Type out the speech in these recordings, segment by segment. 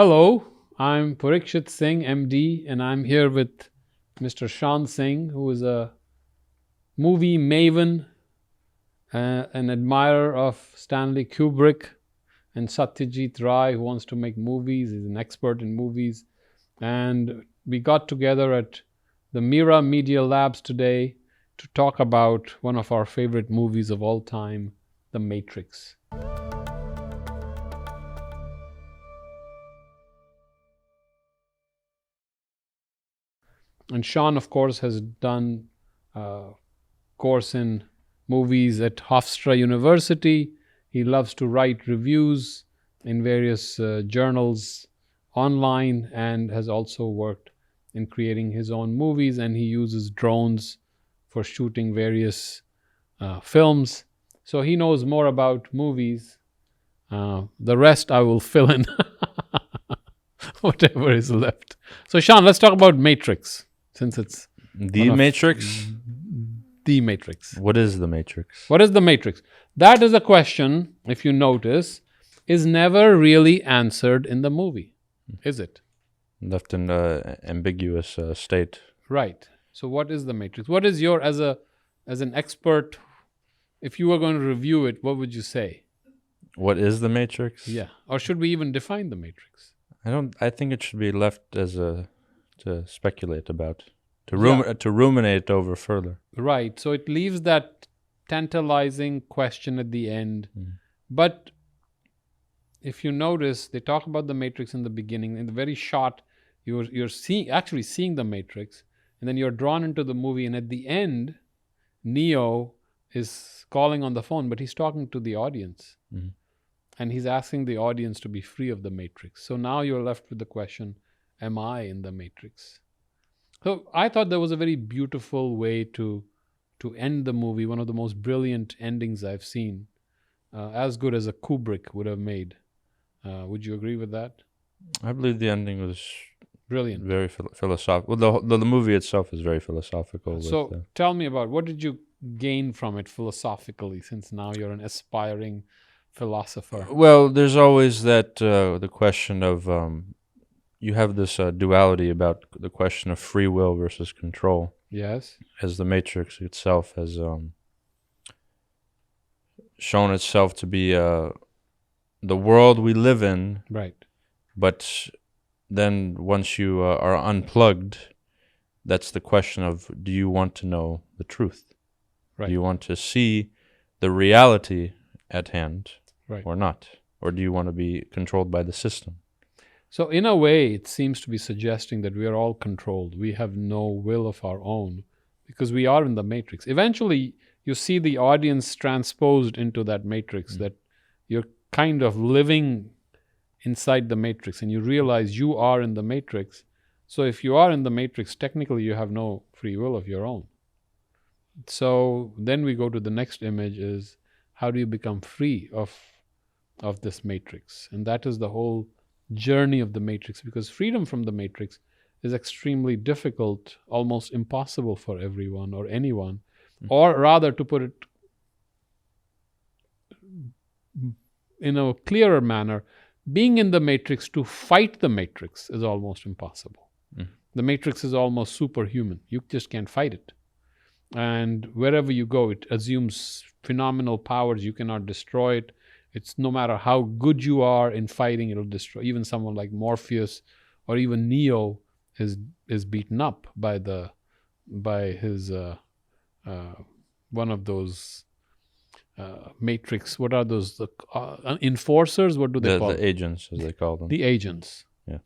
Hello, I'm Parikshit Singh, MD, and I'm here with Mr. Shaan Singh, who is a movie maven, an admirer of Stanley Kubrick and Satyajit Ray, who wants to make movies. He's an expert in movies. And we got together at the Mira Media Labs today to talk about one of our favorite movies of all time, The Matrix. And Shaan, of course, has done a course in movies at Hofstra University. He loves to write reviews in various journals online and has also worked in creating his own movies, and he uses drones for shooting various films. So he knows more about movies. The rest I will fill in whatever is left. So Shaan, let's talk about Matrix. Since it's The Matrix? The Matrix. What is The Matrix? What is the Matrix? That is a question, if you notice, is never really answered in the movie, is it? Left in ambiguous state. Right. So what is the Matrix? What is your, as an expert, if you were going to review it, what would you say? What is The Matrix? Yeah. Or should we even define the Matrix? I think it should be left as to speculate about, to ruminate over further. Right. So it leaves that tantalizing question at the end. But if you notice, they talk about the Matrix in the beginning. In the very short, you're actually seeing the Matrix, and then you're drawn into the movie. And at the end, Neo is calling on the phone, but he's talking to the audience, and he's asking the audience to be free of the Matrix. So now you're left with the question: am I in the Matrix? So I thought that was a very beautiful way to end the movie, one of the most brilliant endings I've seen, as good as a Kubrick would have made. Would you agree with that? I believe the ending was brilliant, very philosophical. Well, the movie itself is very philosophical. So tell me about, what did you gain from it philosophically, since now you're an aspiring philosopher? Well, there's always that the question of you have this duality about the question of free will versus control. Yes. As the Matrix itself has shown itself to be the world we live in. Right. But then once you are unplugged, that's the question of, do you want to know the truth? Right. Do you want to see the reality at hand, right, or not? Or do you want to be controlled by the system? So in a way, it seems to be suggesting that we are all controlled. We have no will of our own because we are in the Matrix. Eventually, you see the audience transposed into that Matrix, that you're kind of living inside the Matrix, and you realize you are in the Matrix. So if you are in the Matrix, technically you have no free will of your own. So then we go to the next image, is how do you become free of this Matrix? And that is the whole journey of the Matrix, because freedom from the Matrix is extremely difficult, almost impossible for everyone or anyone. Or rather, to put it in a clearer manner, being in the Matrix, to fight the Matrix is almost impossible. The Matrix is almost superhuman. You just can't fight it. And wherever you go, it assumes phenomenal powers. You cannot destroy it. It's no matter how good you are in fighting, it'll destroy. Even someone like Morpheus or even Neo is beaten up by his one of those Matrix. What are those? Enforcers? What do they call them? The agents, as they call them. The agents. Yeah.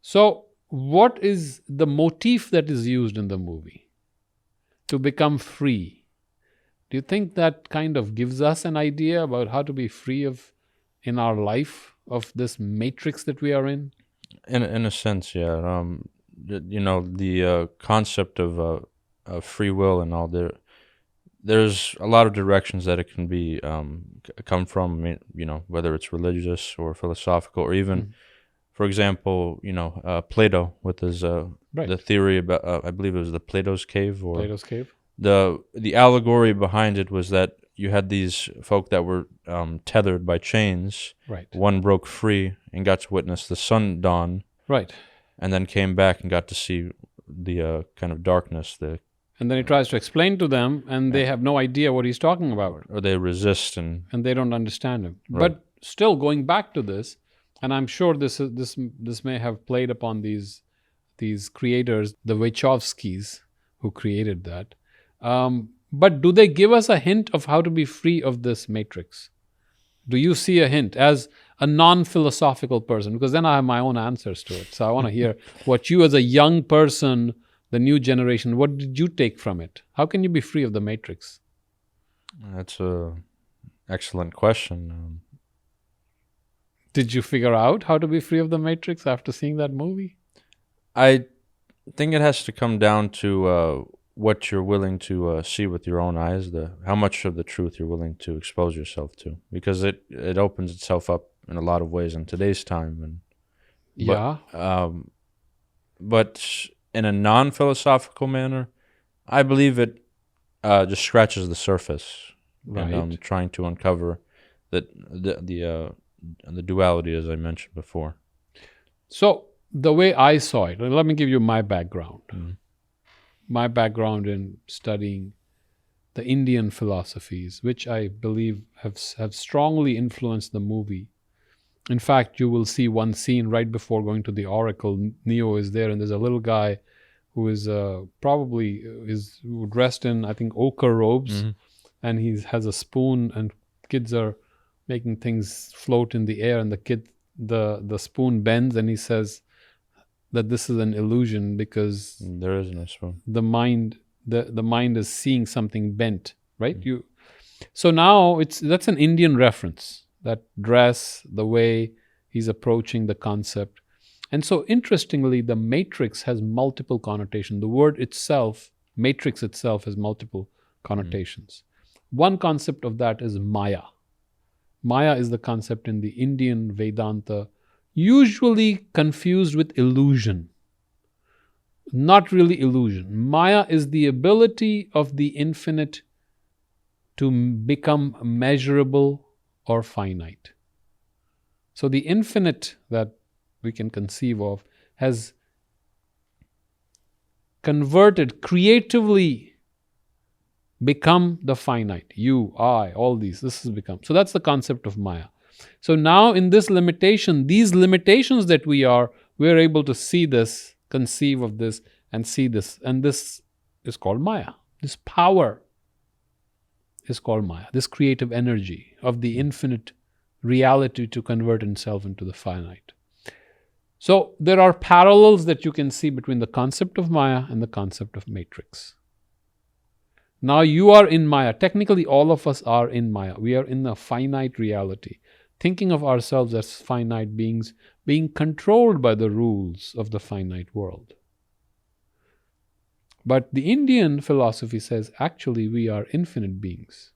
So what is the motif that is used in the movie to become free? Do you think that kind of gives us an idea about how to be free in our life of this Matrix that we are in? In a sense, yeah. The concept of free will and all, there's a lot of directions that it can be come from. Whether it's religious or philosophical, or even, for example, Plato with his the theory about I believe it was the Plato's cave, or Plato's cave. The allegory behind it was that you had these folk that were tethered by chains. Right. One broke free and got to witness the sun dawn, Right. and then came back and got to see the kind of darkness, And then he tries to explain to them, and they have no idea what he's talking about, or they resist and and they don't understand him. Right. But still, going back to this, and I'm sure this may have played upon these creators, the Wachowskis, who created that. But do they give us a hint of how to be free of this matrix? Do you see a hint as a non-philosophical person? Because then I have my own answers to it. So I want to hear what you, as a young person, the new generation, what did you take from it? How can you be free of the matrix? that's a excellent question. Did you figure out how to be free of the matrix after seeing that movie? I think it has to come down to what you're willing to see with your own eyes, how much of the truth you're willing to expose yourself to, because it opens itself up in a lot of ways in today's time. And Yeah. but in a non-philosophical manner, I believe it just scratches the surface, Right. and trying to uncover the duality, as I mentioned before. So the way I saw it, let me give you my background. Mhm. My background in studying the Indian philosophies, which I believe have strongly influenced the movie. In fact, you will see one scene right before going to the Oracle. Neo is there, and there's a little guy who is probably is dressed in, I think, ochre robes, Mhm. and he has a spoon, and kids are making things float in the air, and the spoon bends, and he says that this is an illusion because There is no spoon. the mind is seeing something bent, right? So now that's an Indian reference, that dress, the way he's approaching the concept. And so interestingly, the matrix has multiple connotations. The word itself, matrix itself, has multiple connotations. One concept of that is Maya. Maya is the concept in the Indian Vedanta, usually confused with illusion. Not really illusion. Maya is the ability of the infinite to become measurable or finite. So the infinite that we can conceive of has converted, creatively become the finite. You, I, all these, this has become. So that's the concept of Maya. So now in this limitation, these limitations that we're able to see this, conceive of this, and see this. And this is called Maya. This power is called Maya. This creative energy of the infinite reality to convert itself into the finite. So there are parallels that you can see between the concept of Maya and the concept of matrix. Now you are in Maya. Technically, all of us are in Maya. We are in a finite reality, thinking of ourselves as finite beings, being controlled by the rules of the finite world. But the Indian philosophy says, actually, we are infinite beings.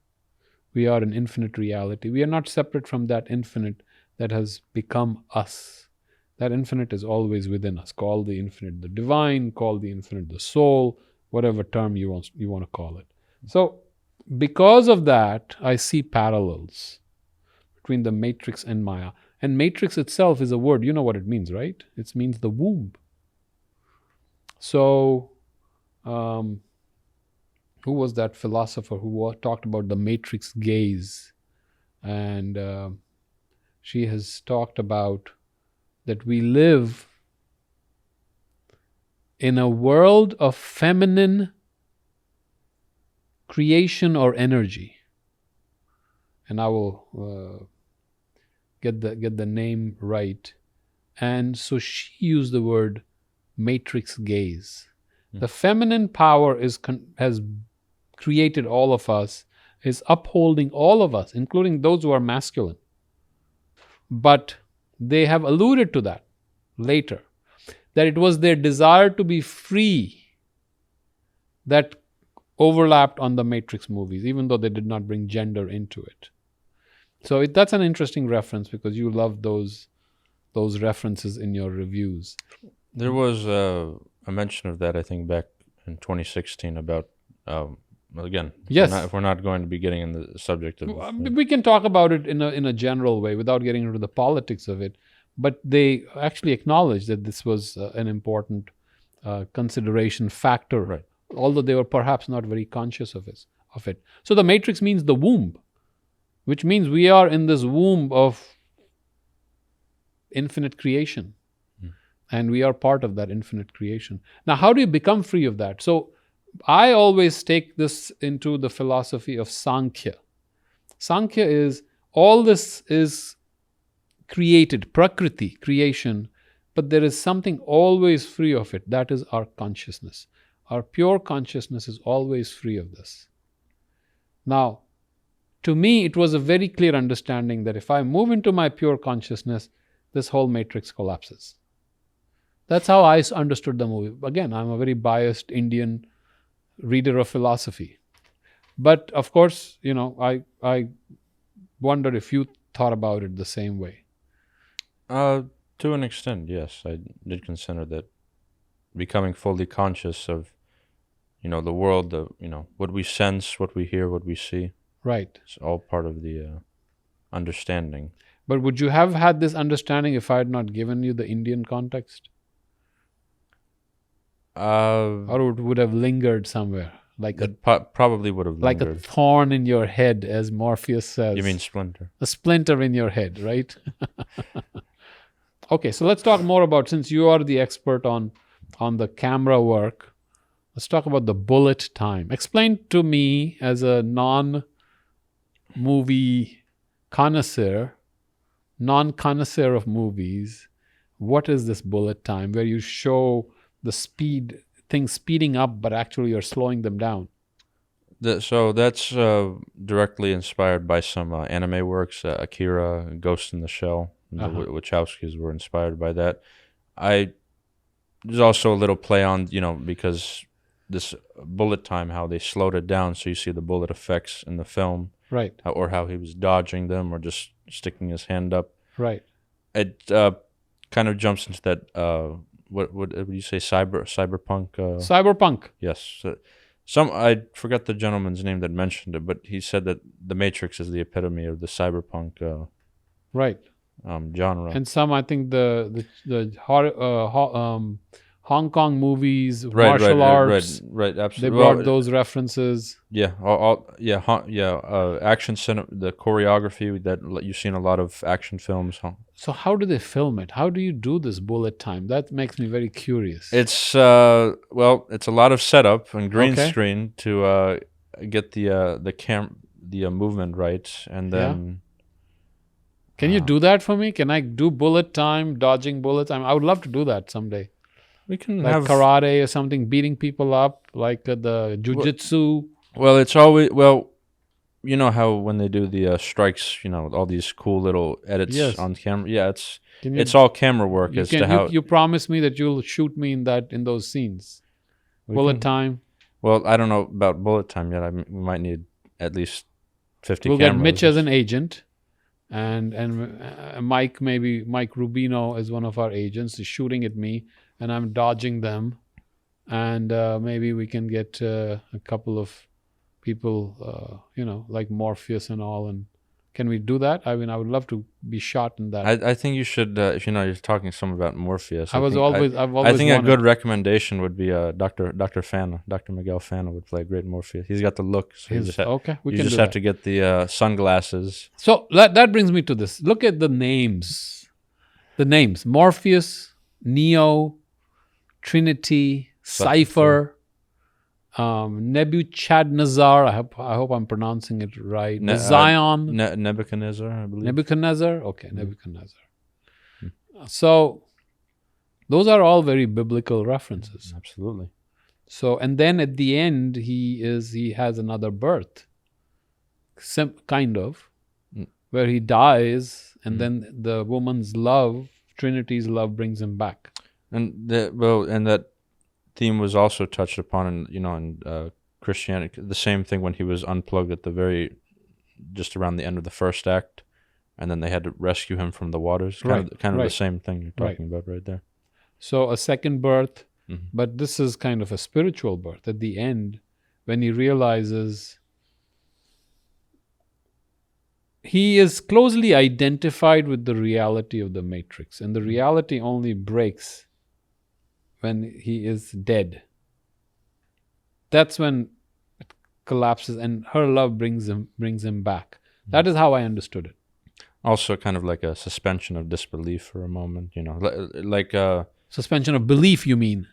We are an infinite reality. We are not separate from that infinite that has become us. That infinite is always within us. Call the infinite the divine, call the infinite the soul, whatever term you want to call it. So, because of that, I see parallels between the matrix and Maya. And matrix itself is a word. You know what it means, right? It means the womb. So, who was that philosopher who talked about the matrix gaze? And she has talked about that we live in a world of feminine creation or energy. And I will get the name right. And so she used the word matrix gaze. The feminine power has created all of us, is upholding all of us, including those who are masculine. But they have alluded to that later, that it was their desire to be free that overlapped on the Matrix movies, even though they did not bring gender into it. So that's an interesting reference because you love those references in your reviews. There was a mention of that, I think, back in 2016 about again, Yes. if we're not going to be getting in the subject of We can talk about it in a general way without getting into the politics of it, but they actually acknowledged that this was an important consideration factor, right. although they were perhaps not very conscious of it. So the matrix means the womb, which means we are in this womb of infinite creation, and we are part of that infinite creation. Now, how do you become free of that? So I always take this into the philosophy of Sankhya. Sankhya is all this is created, Prakriti, creation, but there is something always free of it. That is our consciousness. Our pure consciousness is always free of this. Now, to me, it was a very clear understanding that if I move into my pure consciousness, this whole matrix collapses. That's how I understood the movie. Again, I'm a very biased Indian reader of philosophy. But of course, I wonder if you thought about it the same way. To an extent, yes, I did consider that becoming fully conscious of, the world, what we sense, what we hear, what we see. Right. It's all part of the understanding. But would you have had this understanding if I had not given you the Indian context? Or it would have lingered somewhere, like probably would have like lingered. a thorn in your head, as Morpheus says. You mean splinter? A splinter in your head, right? Okay, so let's talk more about, since you are the expert on the camera work, let's talk about the bullet time. Explain to me, as a non-movie connoisseur, non-connoisseur of movies, what is this bullet time where you show the things speeding up, but actually you're slowing them down? So that's directly inspired by some anime works, Akira, Ghost in the Shell. The Wachowskis were inspired by that. There's also a little play on, because this bullet time, how they slowed it down, so you see the bullet effects in the film, right? Or how he was dodging them, or just sticking his hand up, right? It kind of jumps into that. What would you say? Cyberpunk. Cyberpunk. Yes. I forgot the gentleman's name that mentioned it, but he said that the Matrix is the epitome of the cyberpunk. Right. Genre. And some, I think the Hong Kong movies, right, martial arts, right, absolutely. They brought those references. Yeah, action cinema, the choreography that you've seen a lot of action films. So how do they film it? How do you do this bullet time? That makes me very curious. It's it's a lot of setup and green screen to get the movement right, and then. Yeah. Can you do that for me? Can I do bullet time, dodging bullets? I would love to do that someday. We can like have karate or something, beating people up, like the jujitsu. Well, it's always you know how when they do the strikes, all these cool little edits on camera. Yeah, it's all camera work you promise me that you'll shoot me in those scenes. Bullet time. Well, I don't know about bullet time yet. We might need at least 50 we'll cameras. Get Mitch as an agent. And Mike Rubino is one of our agents, is shooting at me, and I'm dodging them, and maybe we can get a couple of people, like Morpheus and all. And can we do that? I mean, I would love to be shot in that. I think you should. If you're talking some about Morpheus. I've always. I think a good recommendation would be Dr. Fana. Dr. Miguel Fana would play a great Morpheus. He's got the look. So you just have to get the sunglasses. So that brings me to this. Look at the names. The names: Morpheus, Neo, Trinity, Cypher. Nebuchadnezzar. I hope I'm pronouncing it right. Zion. Nebuchadnezzar, I believe. Nebuchadnezzar. Okay, Nebuchadnezzar. So those are all very biblical references. Absolutely. So, and then at the end, he has another birth, kind of, where he dies, and then the woman's love, Trinity's love, brings him back. And that theme was also touched upon in Christianity. The same thing when he was unplugged at just around the end of the first act, and then they had to rescue him from the waters. Kind of the same thing you're talking about right there. So a second birth, but this is kind of a spiritual birth at the end, when he realizes he is closely identified with the reality of the matrix, and the reality only breaks when he is dead. That's when it collapses, and her love brings him back. That is how I understood it. Also, kind of like a suspension of disbelief for a moment, like Suspension of belief, you mean?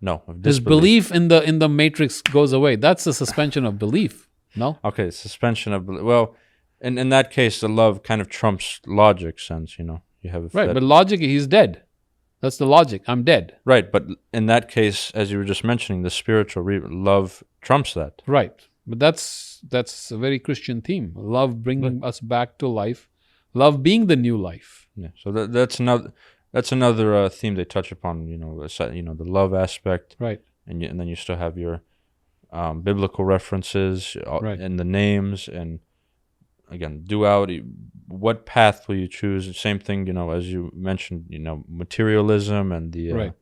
no, of His disbelief. belief in the matrix goes away. That's the suspension of belief. No? Okay, suspension of well, in that case, the love kind of trumps logic, since you have Right, that, but logic, he's dead. That's the logic. I'm dead. right. But in that case, as you were just mentioning, the spiritual love trumps that. Right. But that's a very Christian theme. Love bringing us back to life. Love being the new life. Yeah. So that's another theme they touch upon. The love aspect, Right. and then you still have your biblical references Right. and the names, and again, duality. What path will you choose? Same thing, as you mentioned, materialism and the Right.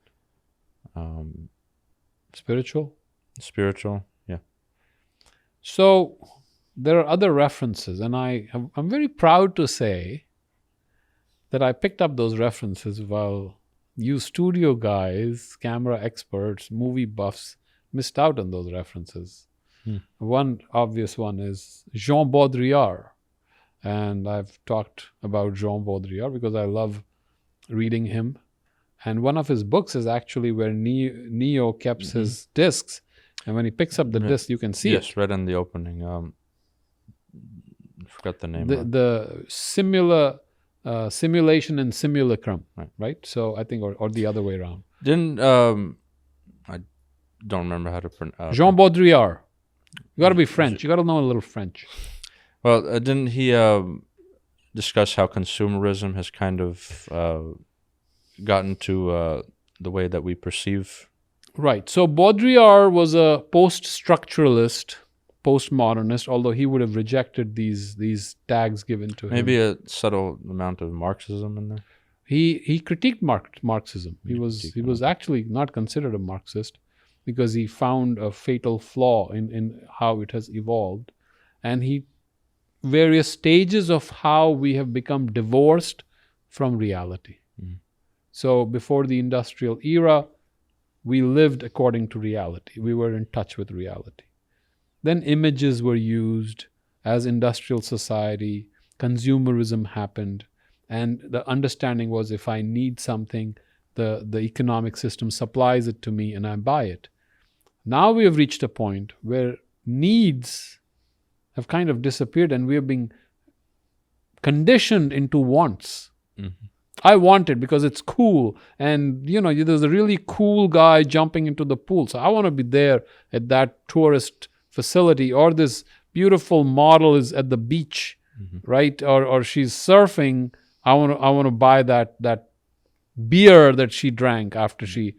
Spiritual. spiritual. Yeah. So there are other references, and I'm very proud to say that I picked up those references while you studio guys, camera experts, movie buffs missed out on those references. One obvious one is Jean Baudrillard. And I've talked about Jean Baudrillard because I love reading him. And one of his books is actually where Neo keeps his discs. And when he picks up the disc, you can see it. Yes, right in the opening. I forgot the name. The simulation and simulacrum, right? So I think, or the other way around. Didn't I don't remember how to pronounce. Jean Baudrillard. You got to be French. You got to know a little French. Well, didn't he discuss how consumerism has kind of gotten to the way that we perceive? Right. So Baudrillard was a post-structuralist, postmodernist, although he would have rejected these tags given to him. Maybe a subtle amount of Marxism in there. He critiqued Marxism. He was actually not considered a Marxist because he found a fatal flaw in how it has evolved, and various stages of how we have become divorced from reality. So before the industrial era, we lived according to reality. We were in touch with reality. Then images were used as industrial society, consumerism happened, and the understanding was if I need something, the economic system supplies it to me and I buy it. Now we have reached a point where needs have kind of disappeared and we are being conditioned into wants. I want it because it's cool, and there's a really cool guy jumping into the pool, so I want to be there at that tourist facility, or this beautiful model is at the beach, right? Or she's surfing. I want to buy that beer that she drank after she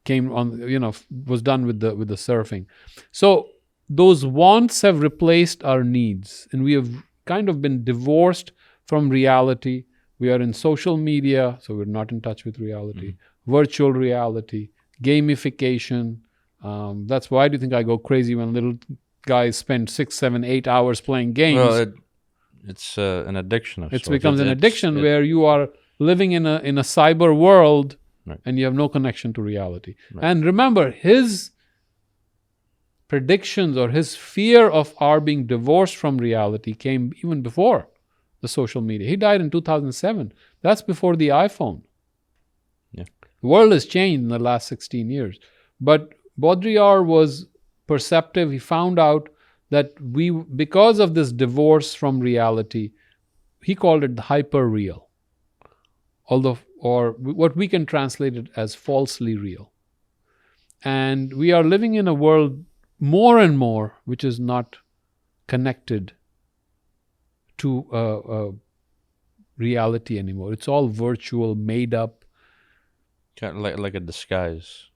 came on, was done with the surfing. So those wants have replaced our needs, and we have kind of been divorced from reality. We are in social media, so we're not in touch with reality. Virtual reality, gamification. That's why do you think I go crazy when little guys spend 6, 7, 8 hours playing games? Well, it's an addiction. It becomes an addiction where you are living in a cyber world, and you have no connection to reality. And remember, his predictions or his fear of our being divorced from reality came even before the social media. He died in 2007. That's before the iPhone. Yeah. The world has changed in the last 16 years. But Baudrillard was perceptive. He found out that because of this divorce from reality, he called it the hyper-real. Or what we can translate it as falsely real. And we are living in a world more and more which is not connected to reality anymore. It's all virtual, made up. Kind of like a disguise.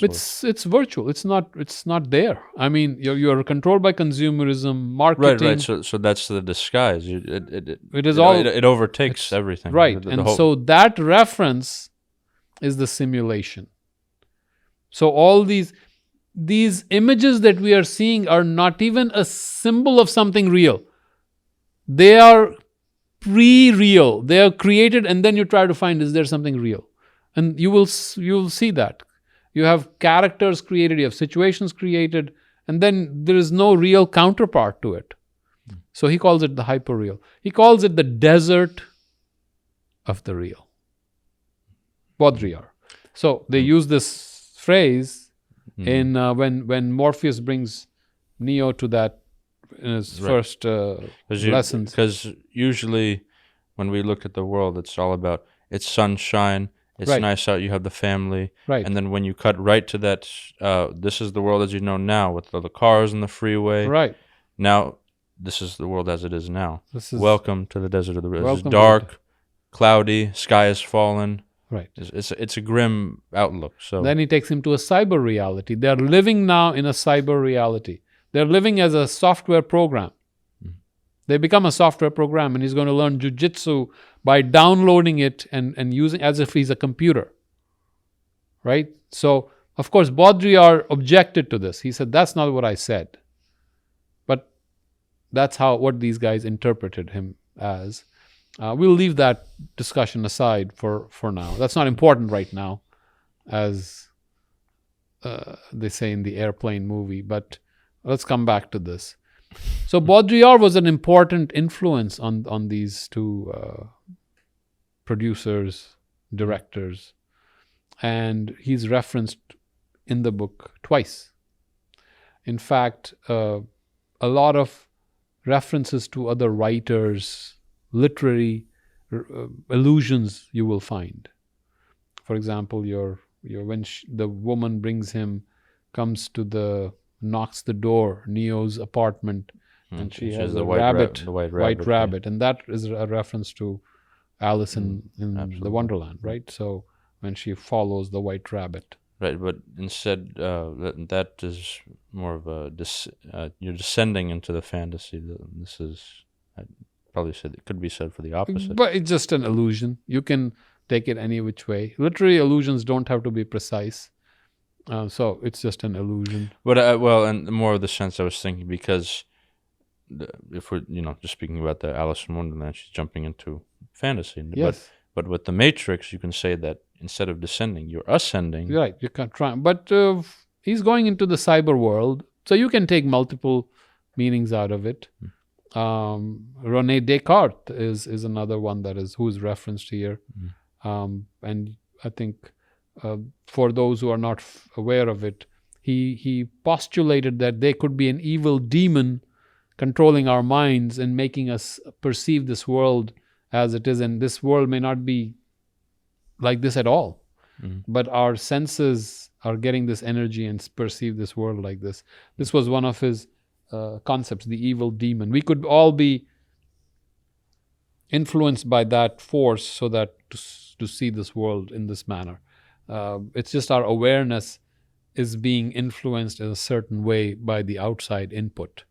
It's virtual. It's not there. I mean, you're controlled by consumerism, marketing. Right. So that's the disguise. It overtakes everything. Right. So that reference is the simulation. So all these, these images that we are seeing are not even a symbol of something real. They are pre-real. They are created, and then you try to find, is there something real? And you will see that. You have characters created, you have situations created, and then there is no real counterpart to it. So he calls it the hyperreal. He calls it the desert of the real. Baudrillard. So they use this phrase in when Morpheus brings Neo to that in his first lessons. Because usually when we look at the world, it's all about it's sunshine, it's nice out, you have the family. Right. And then when you cut right to that, this is the world as you know now with the cars and the freeway. Right. Now, this is the world as it is now. Welcome to the desert of the real. It's dark, cloudy, sky has fallen. Right. It's a grim outlook. So then he takes him to a cyber reality. They're living now in a cyber reality. They're living as a software program. They become a software program, and he's going to learn jujitsu by downloading it and using as if he's a computer. Right? So, of course, Baudrillard objected to this. He said, that's not what I said. But that's what these guys interpreted him as. We'll leave that discussion aside for now. That's not important right now, as they say in the Airplane movie. But let's come back to this. So Baudrillard was an important influence on these two producers, directors, and he's referenced in the book twice. In fact, a lot of references to other writers, literary allusions you will find. For example, when the woman knocks the door, Neo's apartment, and she has a white rabbit, and that is a reference to Alice in the Wonderland, right? So when she follows the white rabbit. Right, but instead, that is more of a you're descending into the fantasy. This is, I'd probably said it could be said for the opposite. But it's just an illusion. You can take it any which way. Literary illusions don't have to be precise. So it's just an illusion. But and more of the sense I was thinking, because if we're just speaking about the Alice in Wonderland, she's jumping into fantasy. Yes. But with the Matrix, you can say that instead of descending, you're ascending. Right. You can try, but he's going into the cyber world, so you can take multiple meanings out of it. René Descartes is another one who's referenced here, and I think. For those who are not aware of it, he postulated that there could be an evil demon controlling our minds and making us perceive this world as it is, and this world may not be like this at all. But our senses are getting this energy and perceive this world like this. This was one of his concepts, the evil demon. We could all be influenced by that force so that to see this world in this manner. It's just our awareness is being influenced in a certain way by the outside input.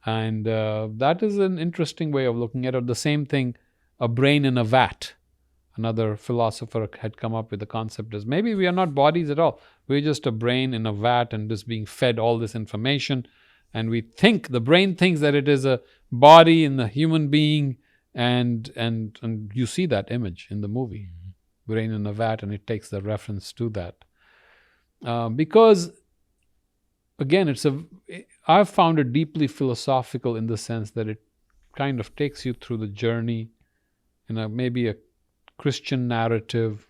And that is an interesting way of looking at it. The same thing, a brain in a vat. Another philosopher had come up with the concept as maybe we are not bodies at all. We're just a brain in a vat and just being fed all this information. And the brain thinks that it is a body in the human being, and you see that image in the movie. Brain in a vat, and it takes the reference to that. Because, again, I've found it deeply philosophical in the sense that it kind of takes you through the journey in maybe a Christian narrative,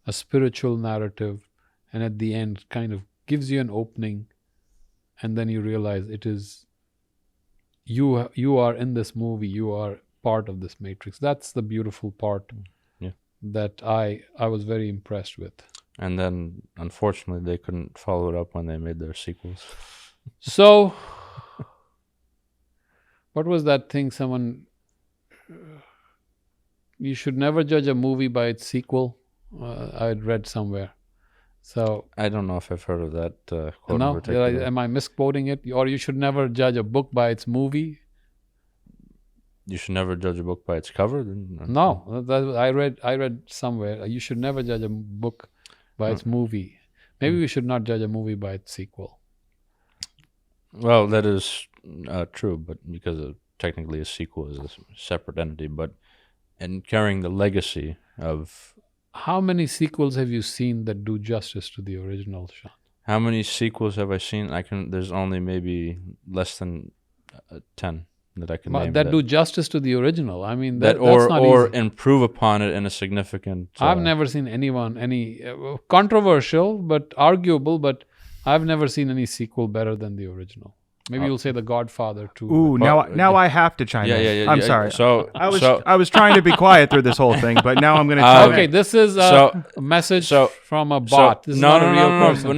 a spiritual narrative, and at the end kind of gives you an opening, and then you realize it is you are in this movie, you are part of this matrix. That's the beautiful part. That I was very impressed with. And then, unfortunately, they couldn't follow it up when they made their sequels. So, what was that thing you should never judge a movie by its sequel? I had read somewhere. So I don't know if I've heard of that quote. No, am I misquoting it? Or you should never judge a book by its movie? You should never judge a book by its cover? No, I read somewhere, you should never judge a book by its movie. Maybe we should not judge a movie by its sequel. Well, that is true, but because technically a sequel is a separate entity, but in carrying the legacy of... How many sequels have you seen that do justice to the original, Shaan? How many sequels have I seen? There's only maybe less than 10 that I can name. That do justice to the original. I mean, that's not easy. Improve upon it in a significant... I've never seen any controversial, but arguable, but I've never seen any sequel better than the original. Maybe you'll say The Godfather too. Ooh, now I have to chime in. I'm sorry. So I was trying to be quiet through this whole thing, but now I'm going to chime okay, in. this is a message from a bot. This is not a real person.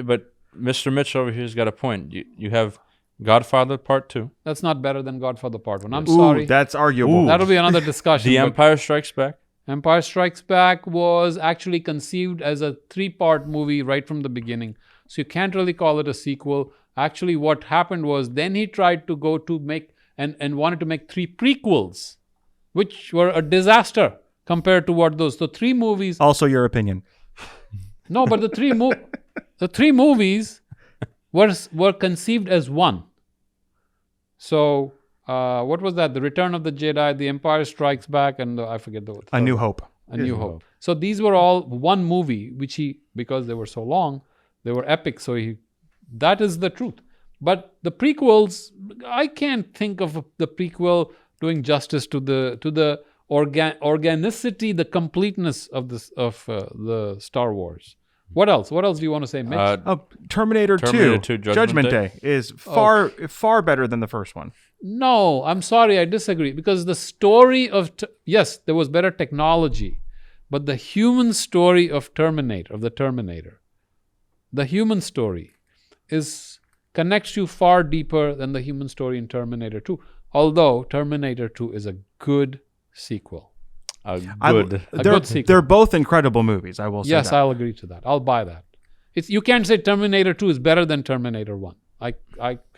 But Mr. Mitch over here's got a point. You have Godfather Part 2. That's not better than Godfather Part 1. I'm sorry. That's arguable. That'll be another discussion. The Empire Strikes Back. Empire Strikes Back was actually conceived as a 3-part movie right from the beginning. So you can't really call it a sequel. Actually, what happened was then he tried to go to make and wanted to make 3 prequels, which were a disaster compared to what those. So 3 movies. Also your opinion. No, but the 3 movies were conceived as one. So what was that? The Return of the Jedi, The Empire Strikes Back, and I forget the word. A New Hope. A New Hope. So these were all one movie, which because they were so long, they were epic. So that is the truth. But the prequels, I can't think of the prequel doing justice to the organicity, the completeness of the Star Wars. What else? What else do you want to say, Mitch? Terminator 2 Judgment Day is far better than the first one. No, I'm sorry, I disagree. Because the story of... yes, there was better technology. But the human story of the Terminator, the human story connects you far deeper than the human story in Terminator 2. Although Terminator 2 is a good sequel. A good sequel. They're both incredible movies, I will say. Yes, that. I'll agree to that. I'll buy that. You can't say Terminator 2 is better than Terminator 1. I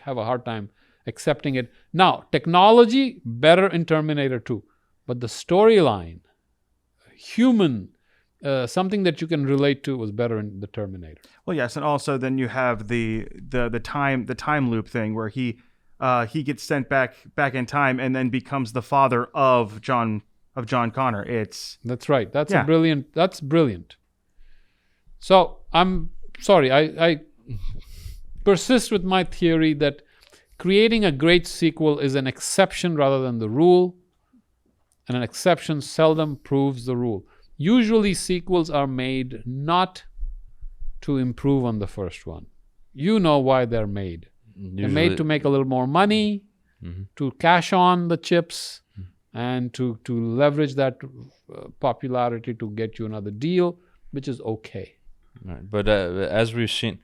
have a hard time accepting it. Now, technology, better in Terminator 2. But the storyline, human... something that you can relate to was better in the Terminator. Well, yes, and also then you have the time loop thing where he gets sent back in time and then becomes the father of John Connor. That's right. That's brilliant. So I'm sorry. I persist with my theory that creating a great sequel is an exception rather than the rule, and an exception seldom proves the rule. Usually sequels are made not to improve on the first one. You know why they're made. They're made to make a little more money, to cash on the chips, and to leverage that popularity to get you another deal, which is okay. Right. But as we've seen...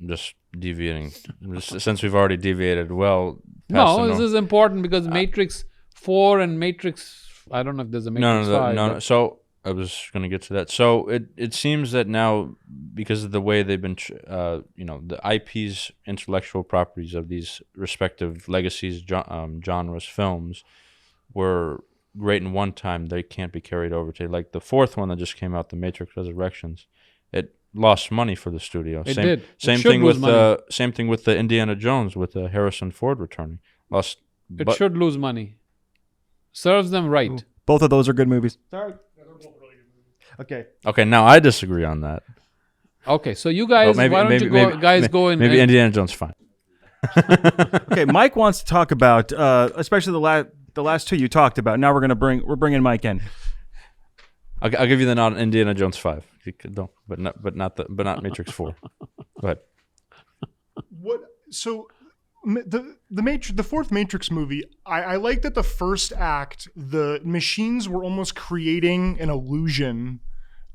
just deviating. Since we've already deviated this is important because Matrix 4 and Matrix... I don't know if there's a Matrix 5. No. So... I was going to get to that. So it seems that now, because of the way they've been, the IP's intellectual properties of these respective legacies, genres, films, were great in one time. They can't be carried over to, like the 4th one that just came out, The Matrix Resurrections. It lost money for the studio. It did. Same thing with the Indiana Jones with Harrison Ford returning. It should lose money. Serves them right. Ooh. Both of those are good movies. Sorry. Okay, now I disagree on that. Okay, so you guys, why don't you go in... Maybe Indiana Jones fine. Okay, Mike wants to talk about, especially the last 2 you talked about. Now we're bringing Mike in. I'll give you the nod. Indiana Jones 5. But not Matrix 4. Go ahead. What? So the fourth Matrix movie, I like that the first act, the machines were almost creating an illusion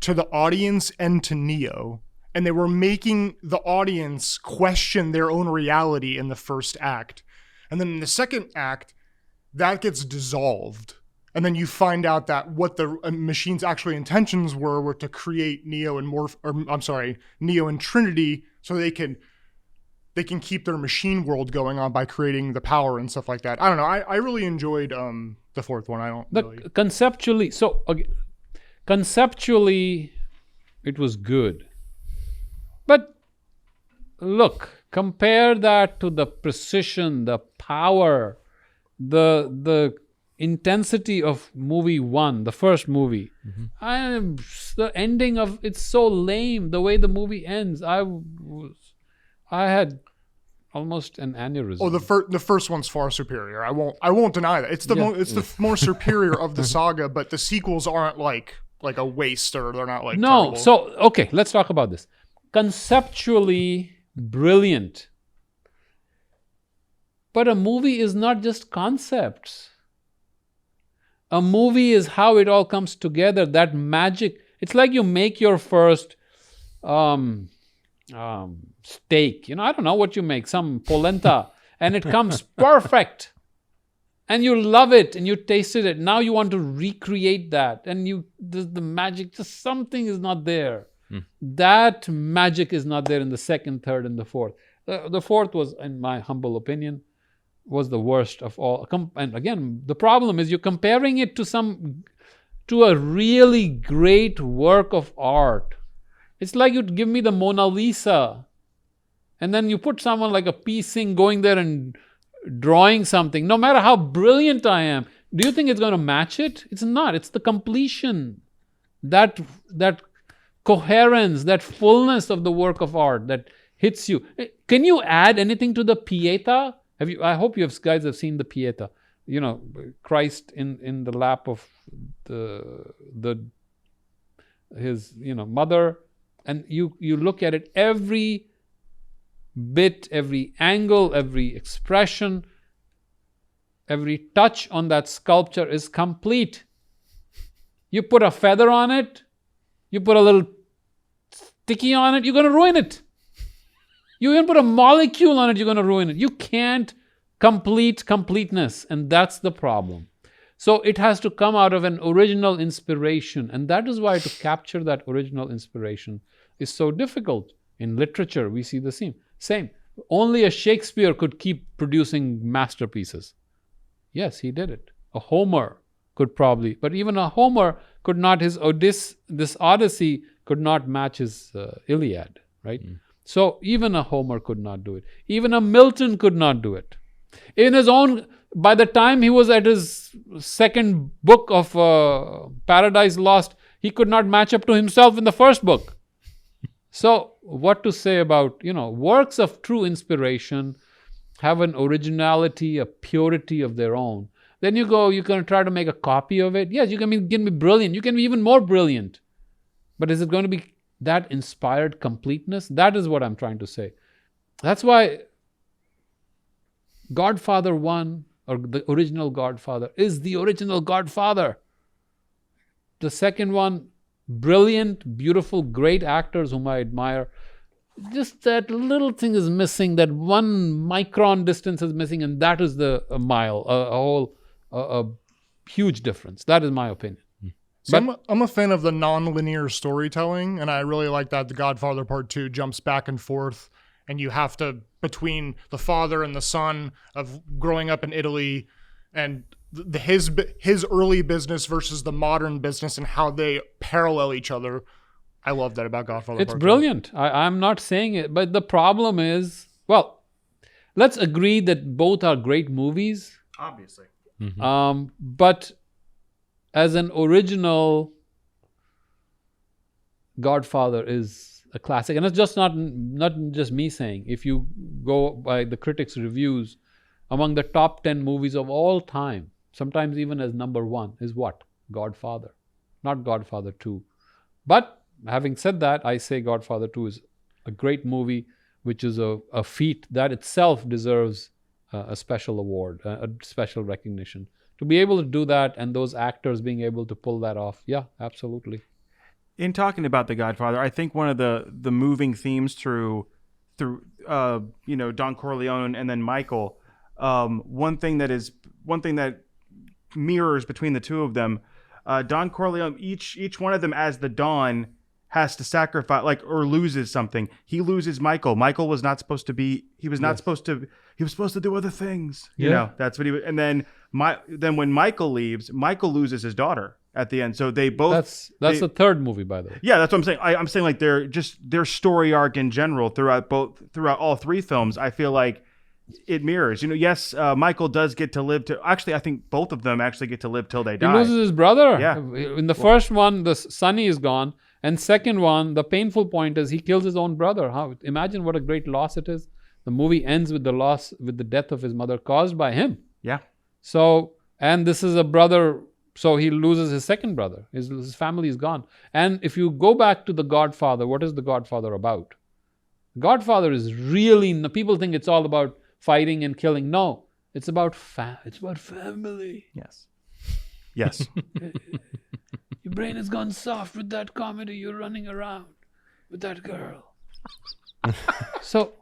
to the audience and to Neo. And they were making the audience question their own reality in the first act. And then in the second act, that gets dissolved. And then you find out that what the machine's actually intentions were to create Neo and Trinity so they can keep their machine world going on by creating the power and stuff like that. I don't know. I really enjoyed the fourth one. Conceptually, it was good. But look, compare that to the precision, the power, the intensity of movie one, the first movie. The ending of it's so lame. The way the movie ends, I had almost an aneurysm. Oh, the first one's far superior. I won't deny that. It's the more superior of the saga, but the sequels aren't like a waste, or they're not like no. terrible. So okay, let's talk about this. Conceptually brilliant, but a movie is not just concepts. A movie is how it all comes together. That magic. It's like you make your first steak. I don't know what you make, some polenta, and it comes perfect. And you love it, and you tasted it. Now you want to recreate that, and the magic, just something is not there. That magic is not there in the second, third, and the fourth. The fourth was, in my humble opinion, was the worst of all. And again, the problem is you're comparing it to a really great work of art. It's like you'd give me the Mona Lisa, and then you put someone like a P. Singh going there and drawing something. No matter how brilliant I am, do you think it's going to match it? It's not. It's the completion, that coherence, that fullness of the work of art that hits you. Can you add anything to the Pietà? I hope you guys have seen the Pietà. Christ in the lap of his mother, and you look at it, every bit, every angle, every expression, every touch on that sculpture is complete. You put a feather on it, you put a little sticky on it, you're going to ruin it. You even put a molecule on it, you're going to ruin it. You can't complete completeness, and that's the problem. So it has to come out of an original inspiration, and that is why to capture that original inspiration is so difficult. In literature, we see the same. Only a Shakespeare could keep producing masterpieces. Yes, he did it. A Homer could probably, but even a Homer could not, this Odyssey could not match his Iliad, right? So even a Homer could not do it. Even a Milton could not do it. By the time he was at his second book of Paradise Lost, he could not match up to himself in the first book. So what to say about, works of true inspiration have an originality, a purity of their own. Then you can try to make a copy of it. Yes, you can be brilliant. You can be even more brilliant. But is it going to be that inspired completeness? That is what I'm trying to say. That's why Godfather 1, or the original Godfather, is the original Godfather. The second one, brilliant, beautiful, great actors whom I admire. Just that little thing is missing, that one micron distance is missing, and that is a huge difference. That is my opinion. So I'm a fan of the non-linear storytelling, and I really like that The Godfather Part 2 jumps back and forth, and you have to, between the father and the son of growing up in Italy, and his early business versus the modern business and how they parallel each other. I love that about Godfather Part 2. It's brilliant. I'm not saying it, but the problem is, let's agree that both are great movies. Obviously. But as an original, Godfather is a classic. And it's just not just me saying. If you go by the critics' reviews, among the top 10 movies of all time, sometimes even as number 1, is what? Godfather. Not Godfather 2. But having said that, I say Godfather 2 is a great movie, which is a feat that itself deserves a special award, a special recognition. To be able to do that, and those actors being able to pull that off, yeah, absolutely. In talking about The Godfather, I think one of the moving themes through Don Corleone and then Michael, one thing that mirrors between the two of them, Don Corleone, each one of them as the Don has to sacrifice, or loses something. He loses Michael. Michael was not supposed to be. He was not supposed to. He was supposed to do other things. That's what he. And then when Michael leaves, Michael loses his daughter. at the end. So they both. That's the third movie, by the way. Yeah, that's what I'm saying. I'm saying like their story arc in general throughout all three films. I feel like it mirrors. Yes, Michael does get to live to. Actually, I think both of them actually get to live till they He die. loses his brother. Yeah. In the first one, the Sonny is gone. And second one, the painful point is he kills his own brother. Imagine what a great loss it is. The movie ends with the death of his mother caused by him. Yeah. So, and this is a brother, so he loses his second brother. His family is gone. And if you go back to The Godfather, what is The Godfather about? Godfather is really, people think it's all about fighting and killing. No, it's about family. Yes. Yes. Your brain has gone soft with that comedy. You're running around with that girl. So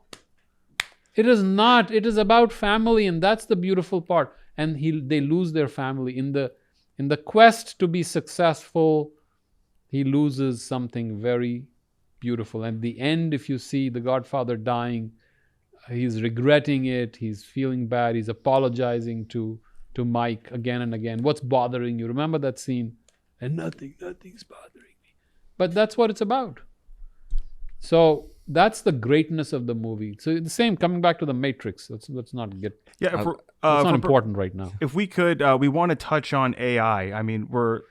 it is not. It is about family, and that's the beautiful part. And they lose their family in the quest to be successful. He loses something very beautiful. And the end, if you see the Godfather dying, he's regretting it. He's feeling bad. He's apologizing to Mike again and again. What's bothering you? Remember that scene? And nothing's bothering me. But that's what it's about. So that's the greatness of the movie. So the same, coming back to the Matrix. Let's not get. Yeah. It's not important right now. If we could, we want to touch on AI. I mean,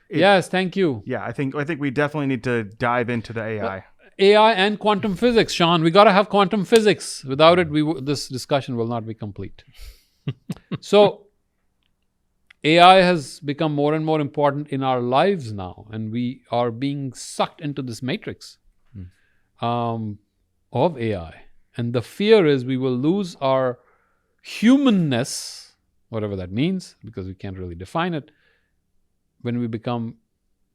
yes, thank you. Yeah, I think we definitely need to dive into the AI. AI and quantum physics, Shaan. We got to have quantum physics. Without it, this discussion will not be complete. So AI has become more and more important in our lives now, and we are being sucked into this matrix of AI. And the fear is we will lose our humanness, whatever that means, because we can't really define it, when we become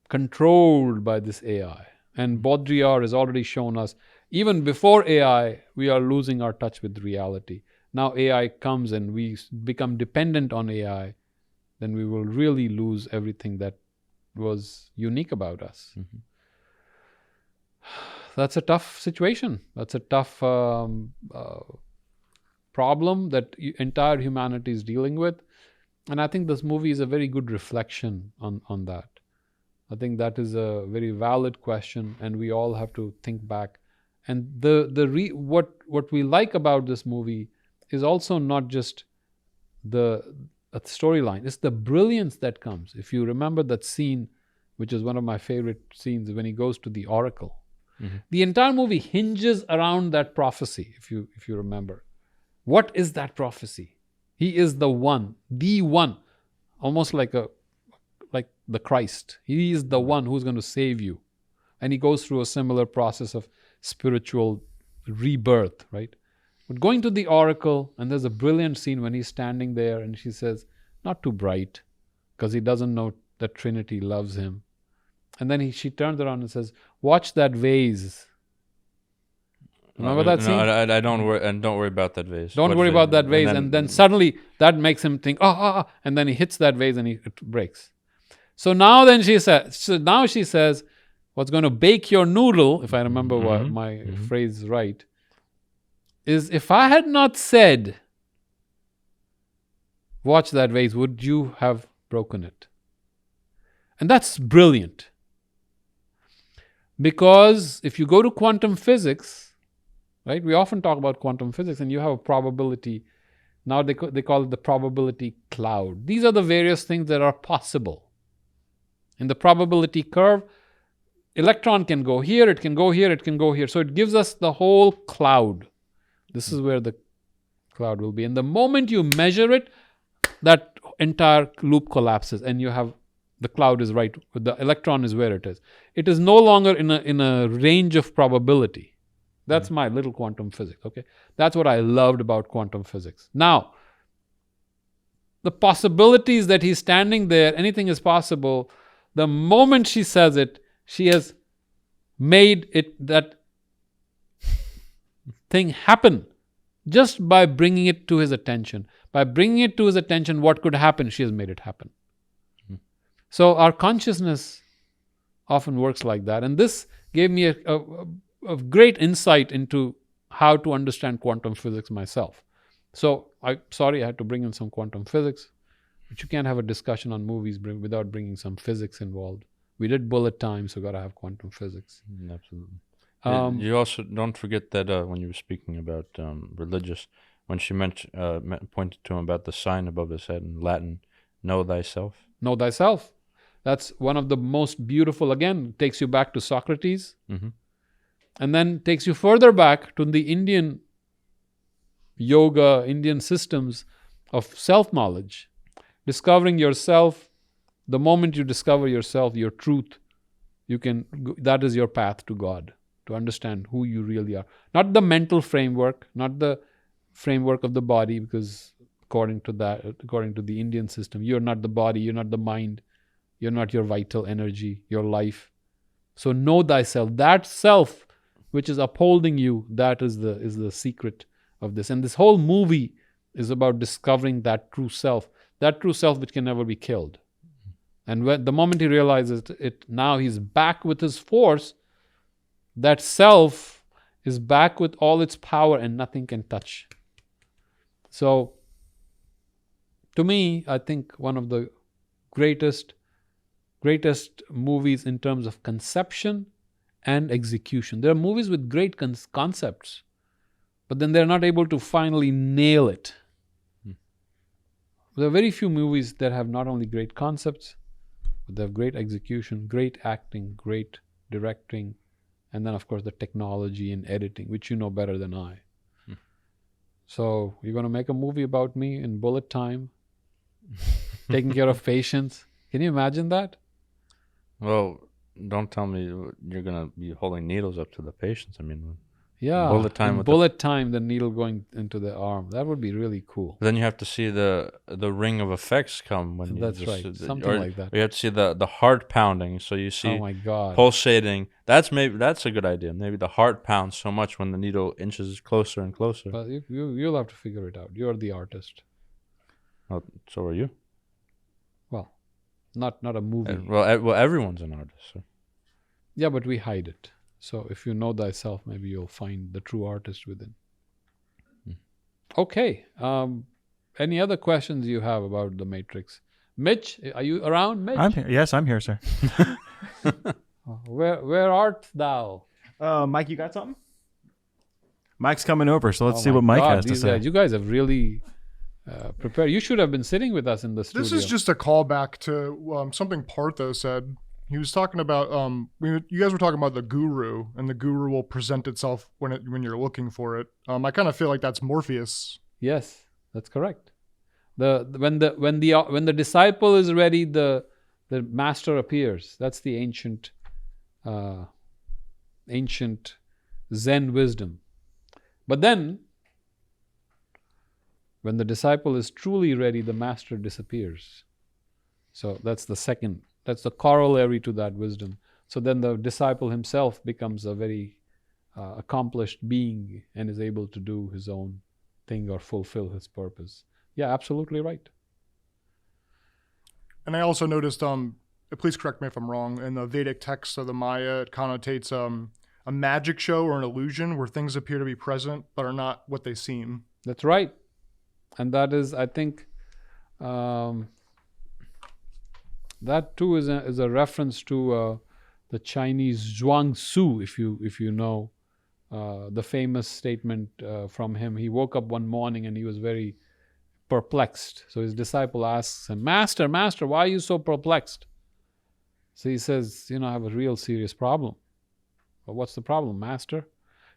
controlled by this AI. And Baudrillard has already shown us, even before AI, we are losing our touch with reality. Now AI comes and we become dependent on AI, then we will really lose everything that was unique about us. Mm-hmm. That's a tough situation. That's a tough problem that entire humanity is dealing with. And I think this movie is a very good reflection on that. I think that is a very valid question, and we all have to think back. And what we like about this movie is also not just the storyline, it's the brilliance that comes. If you remember that scene, which is one of my favorite scenes, when he goes to the oracle. Mm-hmm. The entire movie hinges around that prophecy, if you remember. What is that prophecy? He is the one, almost like the Christ. He is the one who's going to save you. And he goes through a similar process of spiritual rebirth, right? But going to the oracle, and there's a brilliant scene when he's standing there and she says, not too bright, because he doesn't know that Trinity loves him. And then she turns around and says, watch that vase. Remember that scene? I don't worry about that vase. Don't worry about that vase. And then suddenly that makes him think, and then he hits that vase and it breaks. So now she says, what's going to bake your noodle, if I remember my phrase right, is if I had not said, watch that vase, would you have broken it? And that's brilliant. Because if you go to quantum physics, right, we often talk about quantum physics and you have a probability. Now they call it the probability cloud. These are the various things that are possible. In the probability curve, electron can go here, it can go here, it can go here. So it gives us the whole cloud. This is where the cloud will be. And the moment you measure it, that entire loop collapses and you have the cloud is right, the electron is where it is. It is no longer in a range of probability. That's my little quantum physics, okay? That's what I loved about quantum physics. Now, the possibilities that he's standing there, anything is possible. The moment she says it, she has made that thing happen just by bringing it to his attention. By bringing it to his attention, what could happen, she has made it happen. So our consciousness often works like that. And this gave me a great insight into how to understand quantum physics myself. So I had to bring in some quantum physics. But you can't have a discussion on movies without bringing some physics involved. We did bullet time, so got to have quantum physics. Absolutely. Um, You also don't forget that when you were speaking about religious, when she pointed to him about the sign above his head in Latin, know thyself. know thyself. That's one of the most beautiful, again, takes you back to Socrates, Mm-hmm. and then takes you further back to the Indian yoga, Indian systems of self-knowledge. Discovering yourself, the moment you discover yourself, your truth, that is your path to God, to understand who you really are. Not the mental framework, not the framework of the body, because according to the Indian system, you're not the body, you're not the mind, you're not your vital energy, your life. So know thyself. That self which is upholding you, that is the secret of this. And this whole movie is about discovering that true self which can never be killed. And the moment he realizes it, now he's back with his force. That self is back with all its power and nothing can touch. So, to me, I think one of the greatest movies in terms of conception and execution. There are movies with great concepts, but then they're not able to finally nail it. There are very few movies that have not only great concepts, but they have great execution, great acting, great directing, and then, of course, the technology and editing, which you know better than I. So, you're going to make a movie about me in bullet time, taking care of patients. Can you imagine that? Well, don't tell me you're gonna be holding needles up to the patients. I mean, Yeah, bullet time in with bullet time, the needle going into the arm. That would be really cool. then you have to see the ring of effects come when you That's just, right, something like that. You have to see the heart pounding, so you see Oh my God. pulsating. That's a good idea. Maybe the heart pounds so much when the needle inches closer and closer. But you'll have to figure it out. You're the artist. Oh, so are you? Well, not a movie. Well, everyone's an artist. So. Yeah, but we hide it. So if you know thyself, maybe you'll find the true artist within. Okay. Any other questions you have about the Matrix? Mitch, are you around, Mitch? I'm here. Yes, I'm here, sir. Where art thou? Mike, you got something? Mike's coming over, so let's Oh see my what Mike God, has to these say. guys, you guys have really prepared. You should have been sitting with us in the studio. This is just a callback to something Partho said. He was talking about you guys were talking about the guru, and the guru will present itself when you're looking for it. I kind of feel like that's Morpheus. Yes, that's correct. When the disciple is ready, the master appears. That's the ancient Zen wisdom. But then, when the disciple is truly ready, the master disappears. So that's the corollary to that wisdom. So then the disciple himself becomes a very accomplished being and is able to do his own thing or fulfill his purpose. Yeah, absolutely right. And I also noticed, please correct me if I'm wrong, in the Vedic text of the Maya, it connotates a magic show or an illusion where things appear to be present but are not what they seem. That's right. And that is, I think, that too is a reference to the Chinese Zhuangzi, if you know the famous statement from him. He woke up one morning and he was very perplexed. So his disciple asks him, Master, why are you so perplexed? So he says, I have a real serious problem. Well, what's the problem, Master?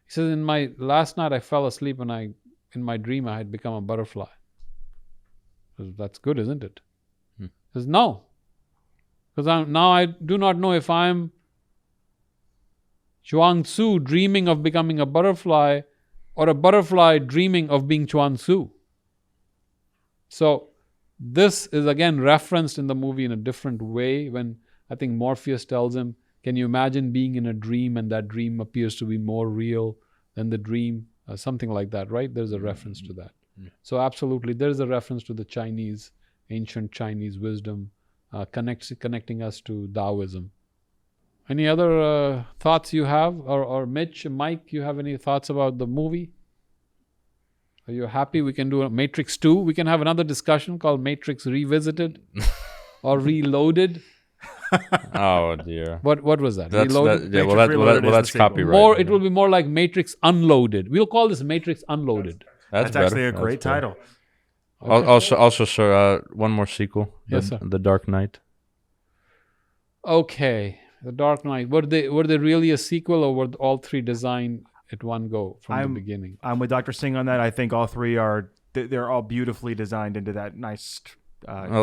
He says, last night I fell asleep and in my dream I had become a butterfly. Says, that's good, isn't it? He says, no. Because now I do not know if I'm Zhuangzi dreaming of becoming a butterfly or a butterfly dreaming of being Zhuangzi. So this is again referenced in the movie in a different way when I think Morpheus tells him, can you imagine being in a dream and that dream appears to be more real than the dream? Something like that, right? There's a reference to that. So absolutely, there's a reference to the ancient Chinese wisdom connecting us to Taoism. Any other thoughts you have? Or Mitch, Mike, you have any thoughts about the movie? Are you happy? We can do a Matrix 2. We can have another discussion called Matrix Revisited or Reloaded. Oh dear. What was that? That's Reloaded? that. Yeah. Well, Matrix Reloaded is the that's sequel. copyright. More. It will be more like Matrix Unloaded. We'll call this Matrix Unloaded. That's better. actually a That's great better. title. Also, sir, one more sequel. Yes, sir. The Dark Knight. Okay, The Dark Knight. Were they really a sequel, or were all three designed at one go from the beginning? I'm with Dr. Singh on that. I think all three are they're all beautifully designed into that nice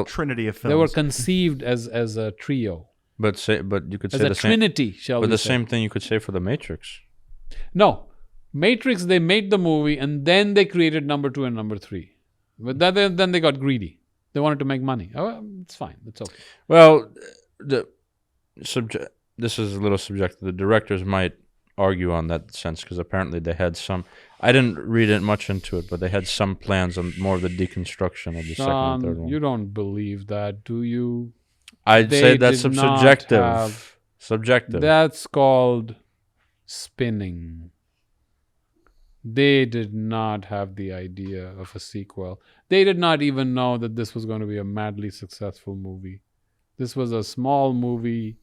trinity of films. They were conceived as a trio, But you could as say a the same. trinity, shall But we the say? same thing you could say for the Matrix. No, Matrix. They made the movie and then they created number 2 and number 3. But then they got greedy. They wanted to make money. Oh, it's fine. It's okay. Well, this is a little subjective. The directors might argue on that sense because apparently they had some. I didn't read it much into it, but they had some plans on more of the deconstruction of the second and third one. You don't believe that, do you? I'd They say that's did not subjective. have- Subjective. That's called spinning. They did not have the idea of a sequel. They did not even know that this was going to be a madly successful movie. This was a small movie,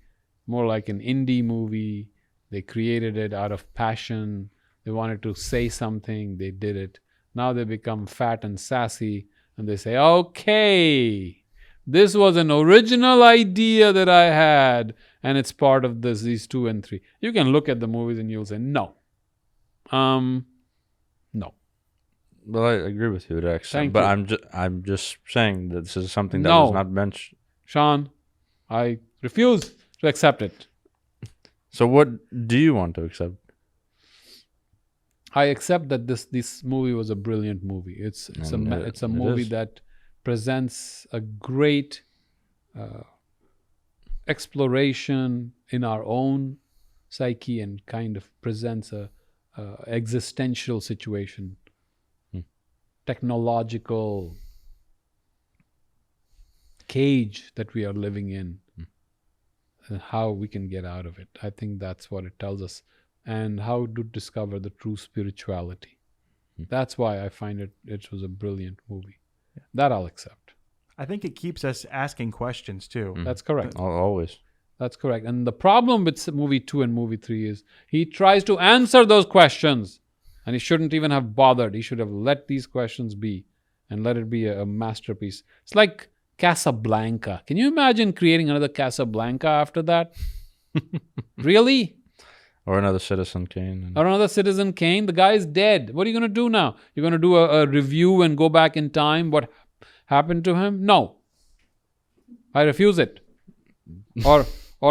more like an indie movie. They created it out of passion. They wanted to say something. They did it. Now they become fat and sassy and they say, okay, this was an original idea that I had and it's part of these 2 and 3. You can look at the movies and you'll say, no. No. Well, I agree with you to an extent, Thank but you. I'm just saying that this is something that No. was not mentioned. Sean, I refuse to accept it. So what do you want to accept? I accept that this movie was a brilliant movie. It's a it movie is. that presents a great exploration in our own psyche and kind of presents a existential situation, technological cage that we are living in, and how we can get out of it. I think that's what it tells us, and how to discover the true spirituality. That's why I find it was a brilliant movie. That I'll accept. I think it keeps us asking questions too. That's correct. Always. That's correct. And the problem with movie 2 and movie 3 is he tries to answer those questions, and he shouldn't even have bothered. He should have let these questions be and let it be a masterpiece. It's like Casablanca. Can you imagine creating another Casablanca after that? Really? Or another Citizen Kane. Or another Citizen Kane? The guy's dead. What are you going to do now? You're going to do a review and go back in time? What happened to him? No. I refuse it. Or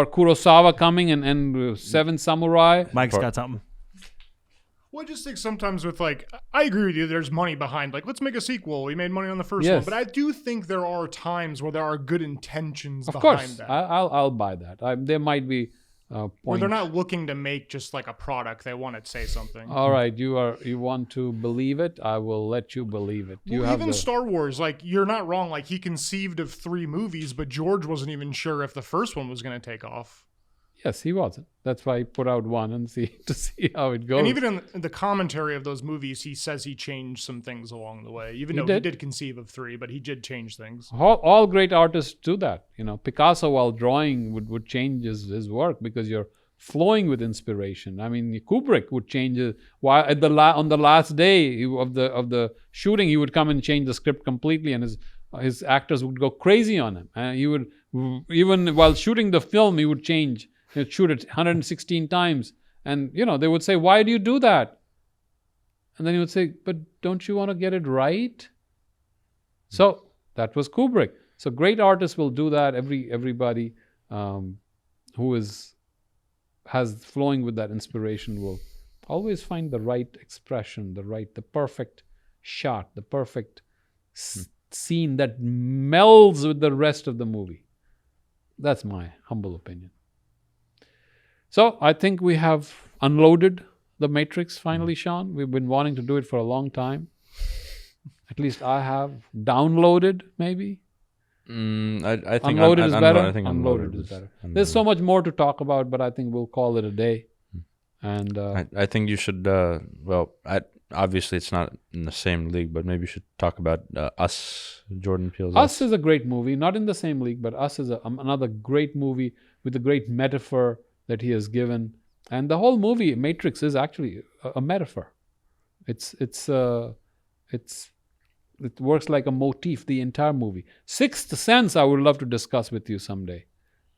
Kurosawa coming and Seven Samurai. Mike's got something. Well, I just think sometimes with I agree with you. There's money behind. Let's make a sequel. We made money on the first Yes. one, but I do think there are times where there are good intentions Of behind course, that. I'll buy that. There might be Where points. they're not looking to make just a product. They want to say something. All right, you want to believe it? I will let you believe it. You Well, have even the, Star Wars, you're not wrong. He conceived of 3 movies, but George wasn't even sure if the first one was going to take off. Yes, he wasn't. That's why he put out one and see how it goes. And even in the commentary of those movies, he says he changed some things along the way. Even though he did conceive of 3, but he did change things. all great artists do that. Picasso, while drawing, would change his work because you're flowing with inspiration. I mean, Kubrick would change it. While on the last day of the shooting, he would come and change the script completely, and his actors would go crazy on him. And he would, even while shooting the film, he would change. He'd shoot it 116 times, and they would say, "Why do you do that?" And then he would say, "But don't you want to get it right?" So that was Kubrick. So great artists will do that. Everybody who has flowing with that inspiration will always find the right expression, the perfect shot, the perfect scene that melds with the rest of the movie. That's my humble opinion. So I think we have unloaded the Matrix finally, Sean. We've been wanting to do it for a long time. At least I have. Downloaded, maybe. I think Unloaded is better. I think Unloaded is better. There's so much more to talk about, but I think we'll call it a day. And I think you should. Well, obviously it's not in the same league, but maybe you should talk about Us, Jordan Peele's Us is a great movie, not in the same league, but Us is another great movie with a great metaphor that he has given. And the whole movie, Matrix, is actually a metaphor. It works like a motif, the entire movie. Sixth Sense, I would love to discuss with you someday,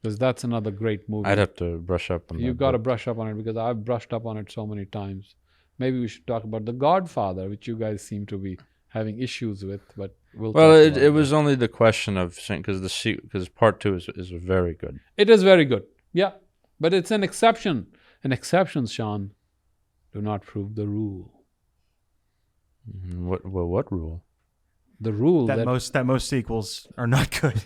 because that's another great movie. I'd have to brush up on that. You've got to brush up on it, because I've brushed up on it so many times. Maybe we should talk about The Godfather, which you guys seem to be having issues with, but we'll Well, talk about it was only the question of saying, because part 2 is very good. It is very good. Yeah. But it's an exception. And exceptions, Shaan, do not prove the rule. What rule? The rule that most sequels are not good.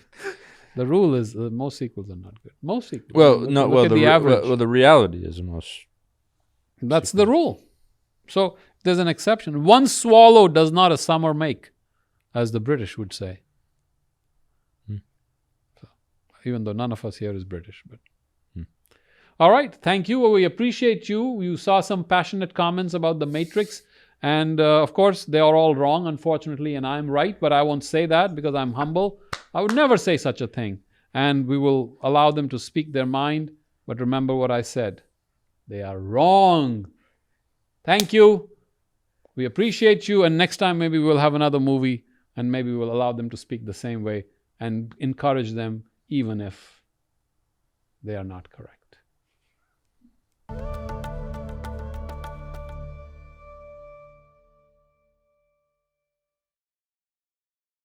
the rule is most sequels are not good. Most sequels. Well, Look at the average. Well, the reality is most. That's the rule. So there's an exception. One swallow does not a summer make, as the British would say. So, even though none of us here is British, but. All right. Thank you. We appreciate you. You saw some passionate comments about the Matrix. And of course, they are all wrong, unfortunately, and I'm right, but I won't say that because I'm humble. I would never say such a thing. And we will allow them to speak their mind. But remember what I said. They are wrong. Thank you. We appreciate you. And next time, maybe we'll have another movie and maybe we'll allow them to speak the same way and encourage them, even if they are not correct.